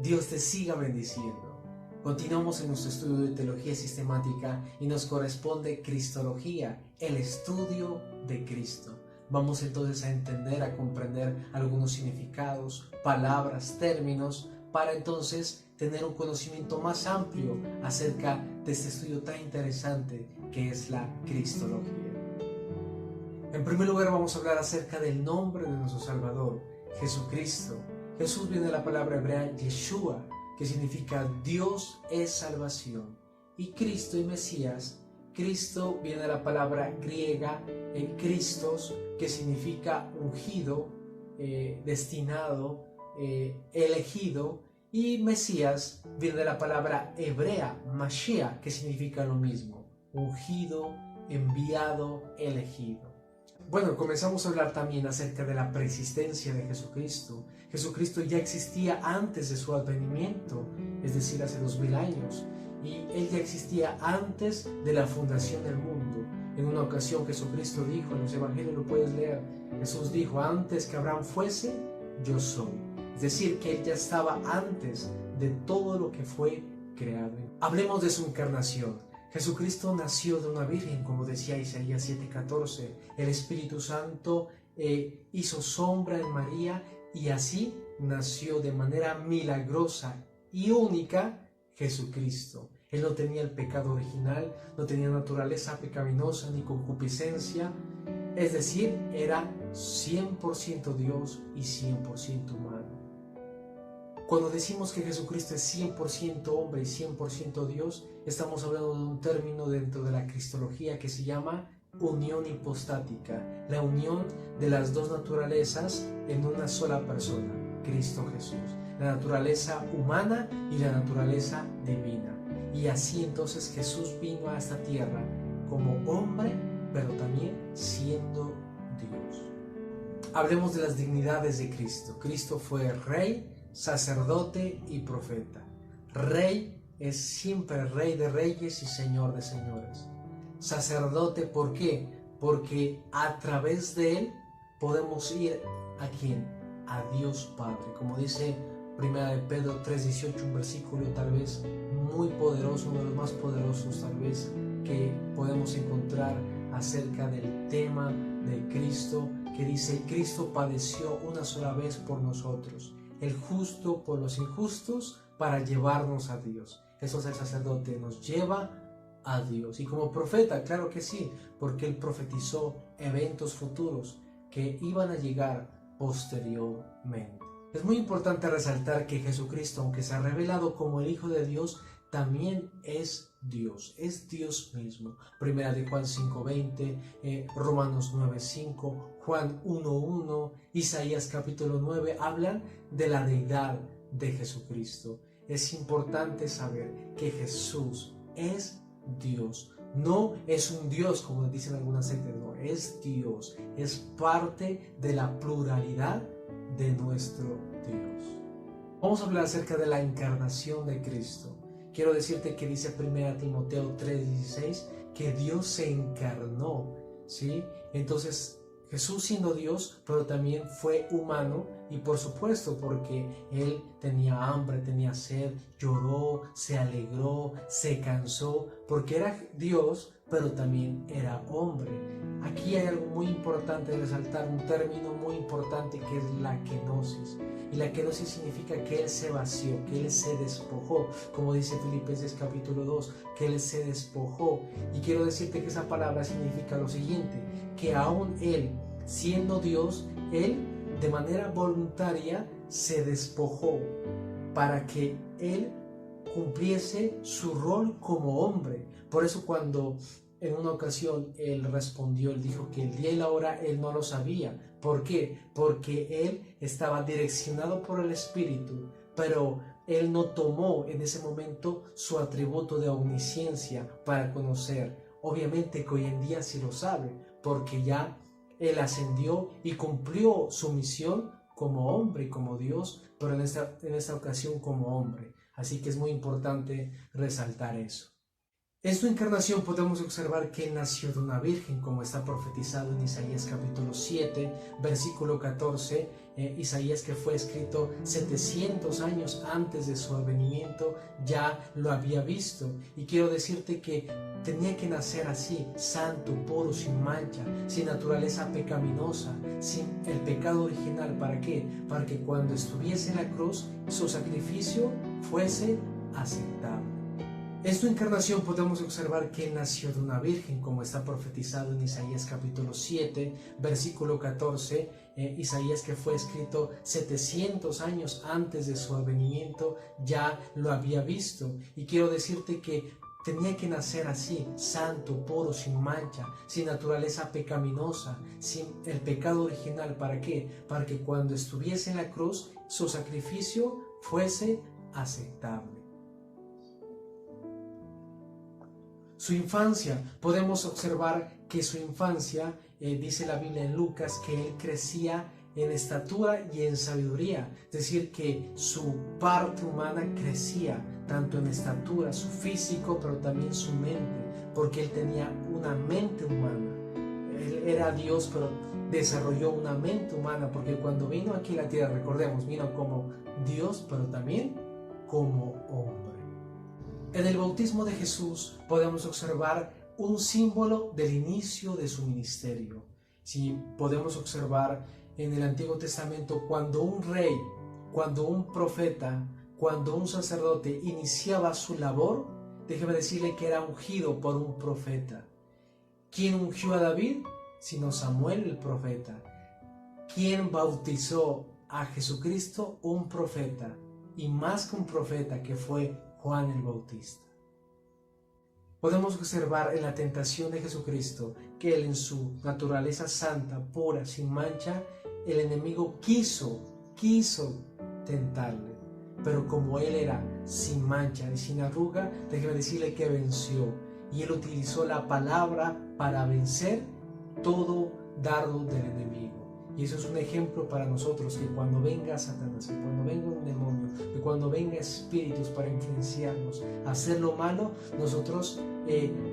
Dios te siga bendiciendo. Continuamos en nuestro estudio de teología sistemática y nos corresponde Cristología, el estudio de Cristo. Vamos entonces a entender, a comprender algunos significados, palabras, términos, para entonces tener un conocimiento más amplio acerca de este estudio tan interesante que es la Cristología. En primer lugar vamos a hablar acerca del nombre de nuestro Salvador, Jesucristo. Jesús viene de la palabra hebrea Yeshua, que significa Dios es salvación. Y Cristo y Mesías, Cristo viene de la palabra griega Christos, que significa ungido, destinado, elegido. Y Mesías viene de la palabra hebrea Mashiach, que significa lo mismo, ungido, enviado, elegido. Bueno, comenzamos a hablar también acerca de la preexistencia de Jesucristo. Jesucristo ya existía antes de su advenimiento, es decir, hace 2000 años. Y Él ya existía antes de la fundación del mundo. En una ocasión Jesucristo dijo, en los evangelios lo puedes leer, Jesús dijo, antes que Abraham fuese, yo soy. Es decir, que Él ya estaba antes de todo lo que fue creado. Hablemos de su encarnación. Jesucristo nació de una virgen, como decía Isaías 7:14. El Espíritu Santo hizo sombra en María y así nació de manera milagrosa y única Jesucristo. Él no tenía el pecado original, no tenía naturaleza pecaminosa ni concupiscencia. Es decir, era 100% Dios y 100% humano. Cuando decimos que Jesucristo es 100% hombre y 100% Dios, estamos hablando de un término dentro de la cristología que se llama unión hipostática, la unión de las dos naturalezas en una sola persona, Cristo Jesús, la naturaleza humana y la naturaleza divina. Y así entonces Jesús vino a esta tierra como hombre, pero también siendo Dios. Hablemos de las dignidades de Cristo. Cristo fue rey, sacerdote y profeta. Rey es siempre rey de reyes y señor de señores. Sacerdote, ¿por qué? Porque a través de él podemos ir ¿a quién? A Dios Padre. Como dice 1 de Pedro 3:18, un versículo tal vez muy poderoso, uno de los más poderosos tal vez que podemos encontrar acerca del tema de Cristo, que dice, Cristo padeció una sola vez por nosotros, el justo por los injustos, para llevarnos a Dios. Eso es el sacerdote, nos lleva a Dios. Y como profeta, claro que sí, porque él profetizó eventos futuros que iban a llegar posteriormente. Es muy importante resaltar que Jesucristo, aunque se ha revelado como el Hijo de Dios, también es Dios mismo. Primera de Juan 5:20, Romanos 9:5, Juan 1:1, Isaías capítulo 9 hablan de la deidad de Jesucristo. Es importante saber que Jesús es Dios. No es un Dios como dicen algunas sectas, no, es Dios. Es parte de la pluralidad de nuestro Dios. Vamos a hablar acerca de la encarnación de Cristo. Quiero decirte que dice 1 Timoteo 3:16 que Dios se encarnó, ¿sí? Entonces Jesús siendo Dios, pero también fue humano y por supuesto porque Él tenía hambre, tenía sed, lloró, se alegró, se cansó, porque era Dios, pero también era hombre. Aquí hay algo muy importante de resaltar, un término muy importante que es la kenosis. Y la kenosis significa que Él se vació, que Él se despojó, como dice Filipenses capítulo 2, que Él se despojó. Y quiero decirte que esa palabra significa lo siguiente, que aún Él, siendo Dios, Él de manera voluntaria se despojó para que Él cumpliese su rol como hombre. Por eso cuando en una ocasión Él respondió, Él dijo que el día y la hora Él no lo sabía. ¿Por qué? Porque Él estaba direccionado por el Espíritu, pero Él no tomó en ese momento su atributo de omnisciencia para conocer. Obviamente que hoy en día sí lo sabe, porque ya Él ascendió y cumplió su misión como hombre y como Dios, pero en esta ocasión como hombre. Así que es muy importante resaltar eso. En su encarnación podemos observar que Él nació de una virgen, como está profetizado en Isaías capítulo 7, versículo 14, Isaías, que fue escrito 700 años antes de su advenimiento, ya lo había visto. Y quiero decirte que tenía que nacer así, santo, puro, sin mancha, sin naturaleza pecaminosa, sin el pecado original. ¿Para qué? Para que cuando estuviese en la cruz, su sacrificio fuese aceptable. En su encarnación podemos observar que Él nació de una virgen, como está profetizado en Isaías capítulo 7, versículo 14, Isaías, que fue escrito 700 años antes de su advenimiento, ya lo había visto. Y quiero decirte que tenía que nacer así, santo, puro, sin mancha, sin naturaleza pecaminosa, sin el pecado original. ¿Para qué? Para que cuando estuviese en la cruz, su sacrificio fuese aceptable. Su infancia, podemos observar que su infancia, dice la Biblia en Lucas, que Él crecía en estatura y en sabiduría, es decir, que su parte humana crecía, tanto en estatura, su físico, pero también su mente, porque Él tenía una mente humana. Él era Dios, pero desarrolló una mente humana, porque cuando vino aquí a la tierra, recordemos, vino como Dios, pero también como hombre. En el bautismo de Jesús podemos observar un símbolo del inicio de su ministerio. Si podemos observar en el Antiguo Testamento, cuando un rey, cuando un profeta, cuando un sacerdote iniciaba su labor, déjeme decirle que era ungido por un profeta. ¿Quién ungió a David? Sino Samuel el profeta. ¿Quién bautizó a Jesucristo? Un profeta. Y más que un profeta, que fue Juan el Bautista. Podemos observar en la tentación de Jesucristo que Él, en su naturaleza santa, pura, sin mancha, el enemigo quiso tentarle, pero como Él era sin mancha y sin arruga, déjeme decirle que venció, y Él utilizó la palabra para vencer todo dardo del enemigo. Y eso es un ejemplo para nosotros, que cuando venga Satanás, que cuando venga un demonio, que cuando venga espíritus para influenciarnos a hacer lo malo, nosotros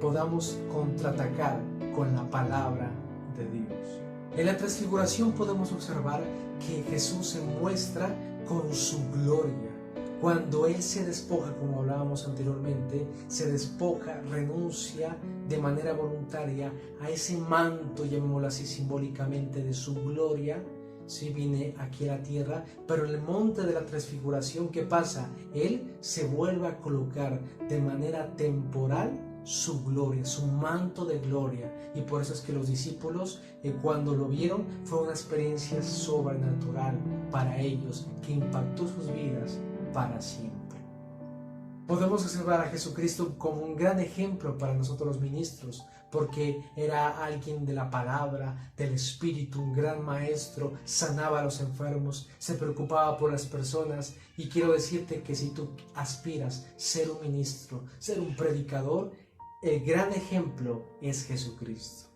podamos contraatacar con la palabra de Dios. En la transfiguración podemos observar que Jesús se muestra con su gloria. Cuando Él se despoja, como hablábamos anteriormente, se despoja, renuncia de manera voluntaria a ese manto, llamémoslo así simbólicamente, de su gloria. Sí, viene aquí a la tierra, pero en el monte de la transfiguración, ¿qué pasa? Él se vuelve a colocar de manera temporal su gloria, su manto de gloria. Y por eso es que los discípulos, cuando lo vieron, fue una experiencia sobrenatural para ellos, que impactó sus vidas para siempre. Podemos observar a Jesucristo como un gran ejemplo para nosotros los ministros, porque era alguien de la palabra, del Espíritu, un gran maestro, sanaba a los enfermos, se preocupaba por las personas. Y quiero decirte que si tú aspiras a ser un ministro, ser un predicador, el gran ejemplo es Jesucristo.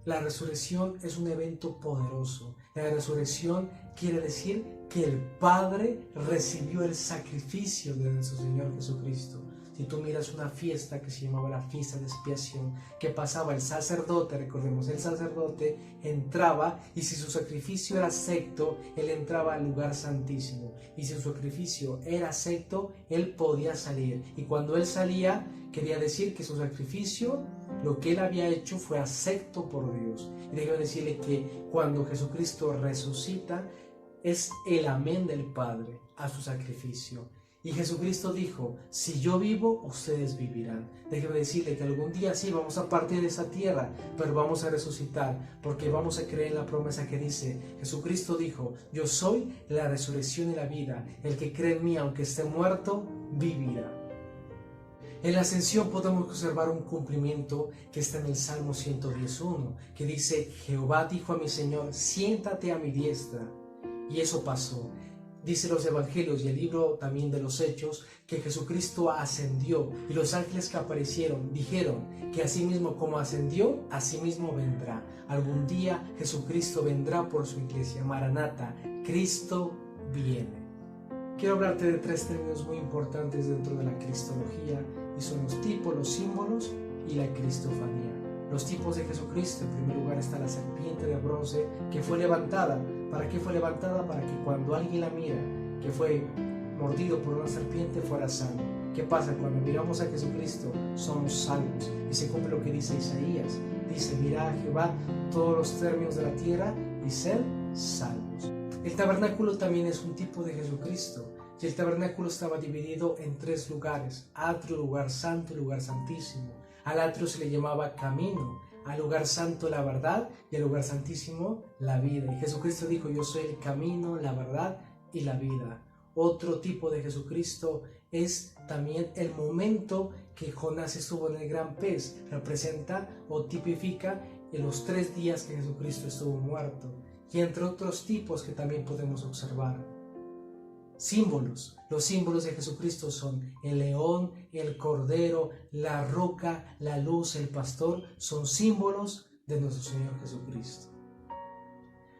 La resurrección es un evento poderoso. La resurrección quiere decir que el Padre recibió el sacrificio de nuestro Señor Jesucristo. Si tú miras una fiesta que se llamaba la fiesta de expiación, que pasaba el sacerdote, recordemos, el sacerdote entraba, y si su sacrificio era acepto, él entraba al lugar santísimo, y si su sacrificio era acepto, él podía salir, y cuando él salía, quería decir que su sacrificio, lo que él había hecho, fue acepto por Dios. Y déjame decirle que cuando Jesucristo resucita, es el amén del Padre a su sacrificio. Y Jesucristo dijo: si yo vivo, ustedes vivirán. Déjeme decirle que algún día sí vamos a partir de esa tierra, pero vamos a resucitar, porque vamos a creer en la promesa que dice: Jesucristo dijo: yo soy la resurrección y la vida, el que cree en mí, aunque esté muerto, vivirá. En la ascensión podemos observar un cumplimiento que está en el Salmo 111, que dice: Jehová dijo a mi Señor: siéntate a mi diestra. Y eso pasó. Dice los evangelios y el libro también de los Hechos que Jesucristo ascendió, y los ángeles que aparecieron dijeron que así mismo como ascendió, así mismo vendrá. Algún día Jesucristo vendrá por su iglesia. Maranata, Cristo viene. Quiero hablarte de tres términos muy importantes dentro de la cristología, y son los tipos, los símbolos y la cristofanía. Los tipos de Jesucristo: en primer lugar está la serpiente de bronce que fue levantada. ¿Para qué fue levantada? Para que cuando alguien la mira, que fue mordido por una serpiente, fuera sano. ¿Qué pasa? Cuando miramos a Jesucristo somos salvos y se cumple lo que dice Isaías. Dice: mira a Jehová todos los términos de la tierra y sed salvos. El tabernáculo también es un tipo de Jesucristo, y el tabernáculo estaba dividido en 3 lugares: atrio, lugar santo y lugar santísimo. Al atrio se le llamaba camino, al lugar santo la verdad y al lugar santísimo la vida. Y Jesucristo dijo: yo soy el camino, la verdad y la vida. Otro tipo de Jesucristo es también el momento que Jonás estuvo en el gran pez. Representa o tipifica en los 3 días que Jesucristo estuvo muerto. Y entre otros tipos que también podemos observar. Símbolos. Los símbolos de Jesucristo son el león, el cordero, la roca, la luz, el pastor. Son símbolos de nuestro Señor Jesucristo.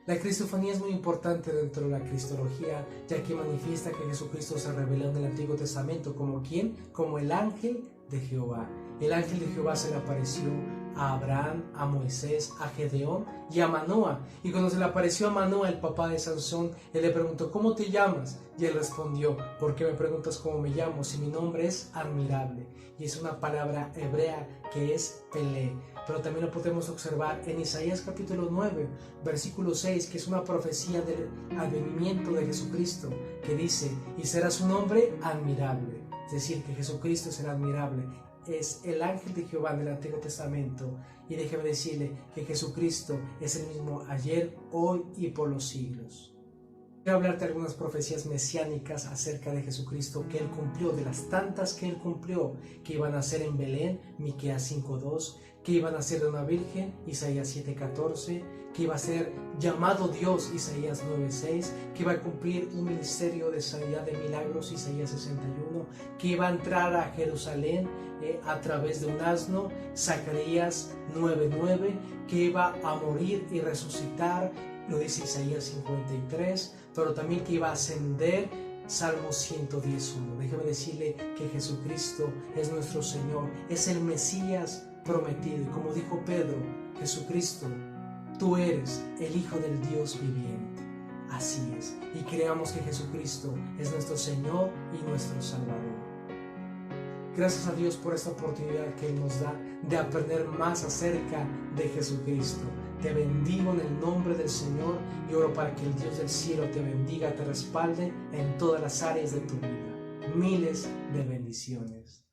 La cristofanía es muy importante dentro de la cristología, ya que manifiesta que Jesucristo se reveló en el Antiguo Testamento como ¿quién? Como el ángel de Jehová. El ángel de Jehová se le apareció a Abraham, a Moisés, a Gedeón y a Manoa. Y cuando se le apareció a Manoa, el papá de Sansón, él le preguntó: ¿cómo te llamas? Y él respondió: ¿por qué me preguntas cómo me llamo? Si mi nombre es admirable. Y es una palabra hebrea que es Pelé. Pero también lo podemos observar en Isaías capítulo 9, versículo 6, que es una profecía del advenimiento de Jesucristo, que dice: y será su nombre admirable. Es decir, que Jesucristo será admirable. Es el ángel de Jehová del Antiguo Testamento, y déjeme decirle que Jesucristo es el mismo ayer, hoy y por los siglos. Quiero hablarte de algunas profecías mesiánicas acerca de Jesucristo que Él cumplió, de las tantas que Él cumplió, que iban a ser en Belén, Miqueas 5:2, que iban a ser de una virgen, Isaías 7:14, que iba a ser llamado Dios, Isaías 9:6, que iba a cumplir un ministerio de sanidad de milagros, Isaías 61, que iba a entrar a Jerusalén a través de un asno, Zacarías 9:9, que iba a morir y resucitar, lo dice Isaías 53, pero también que iba a ascender, Salmo 110:1. Déjeme decirle que Jesucristo es nuestro Señor, es el Mesías prometido. Y como dijo Pedro: Jesucristo, tú eres el Hijo del Dios viviente. Así es. Y creamos que Jesucristo es nuestro Señor y nuestro Salvador. Gracias a Dios por esta oportunidad que Él nos da de aprender más acerca de Jesucristo. Te bendigo en el nombre del Señor y oro para que el Dios del cielo te bendiga, te respalde en todas las áreas de tu vida. Miles de bendiciones.